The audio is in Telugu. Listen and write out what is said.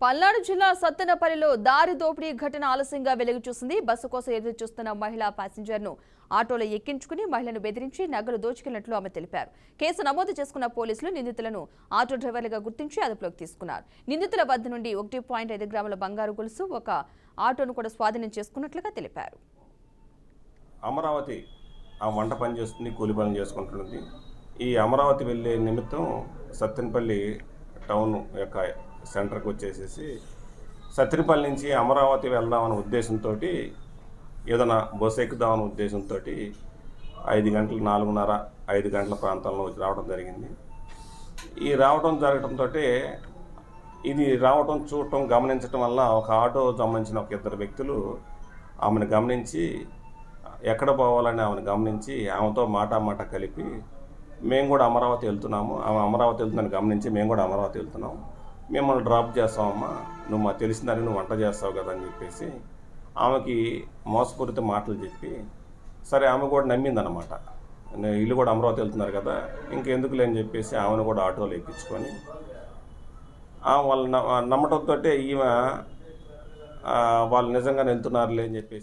పల్నాడు జిల్లా సత్తెనపల్లిలో దారి దోపిడీ ఘటన ఆలస్యంగా వెలుగు చూసింది. బస్సు కోసం ఎదురు చూస్తున్న మహిళా ప్యాసింజర్ను ఆటోలో ఎక్కించుకుని మహిళను బెదిరించి నగలు దోచుకెళ్లినట్లు ఆమె తెలిపారు. కేసు నమోదు చేసుకున్న పోలీసులు నిందితులను ఆటో డ్రైవర్లుగా గుర్తించి అదుపులోకి తీసుకున్నారు. నిందితుల వద్ద నుండి 1.5 గ్రాముల బంగారు గొలుసు, ఒక ఆటోను కూడా స్వాధీనం చేసుకున్నట్లుగా తెలిపారు. అమరావతి ఆ వంట పని చేస్తుంది, కూలి పని చేసుకుంటున్నది. ఈ అమరావతి వెళ్ళే నిమిత్తం సత్తెనపల్లి టౌన్ యొక్క సెంటర్కి వచ్చేసేసి సత్తెనపల్లి నుంచి అమరావతి వెళ్దామనే ఉద్దేశంతో ఏదైనా బస్సు ఎక్కుదామనే ఉద్దేశంతో 5 గంటలు 4:30 5 గంటల ప్రాంతంలో రావడం జరిగింది. ఈ రావడం జరగడంతో ఇది రావడం చూడటం గమనించడం వల్ల ఒక ఆటో సంబంధించిన ఒక 2 వ్యక్తులు ఆమెను గమనించి ఎక్కడ పోవాలని ఆమెను గమనించి ఆమెతో మాట కలిపి మేము కూడా అమరావతి వెళ్తున్నాము, ఆమె అమరావతి వెళ్తుందని గమనించి మేము కూడా అమరావతి వెళ్తున్నాము, మిమ్మల్ని డ్రాప్ చేస్తామమ్మా, నువ్వు మాకు తెలిసిందని నువ్వు వంట చేస్తావు కదా అని చెప్పేసి ఆమెకి మోసపూరిత మాటలు చెప్పి, సరే ఆమె కూడా నమ్మిందనమాట. వీళ్ళు కూడా అమరావతి వెళ్తున్నారు కదా ఇంకెందుకులే అని చెప్పేసి ఆమెను కూడా ఆటోలో ఎక్కించుకొని వాళ్ళు నమ్మటంతో ఈమె వాళ్ళు నిజంగానే వెళ్తున్నారులే అని చెప్పేసి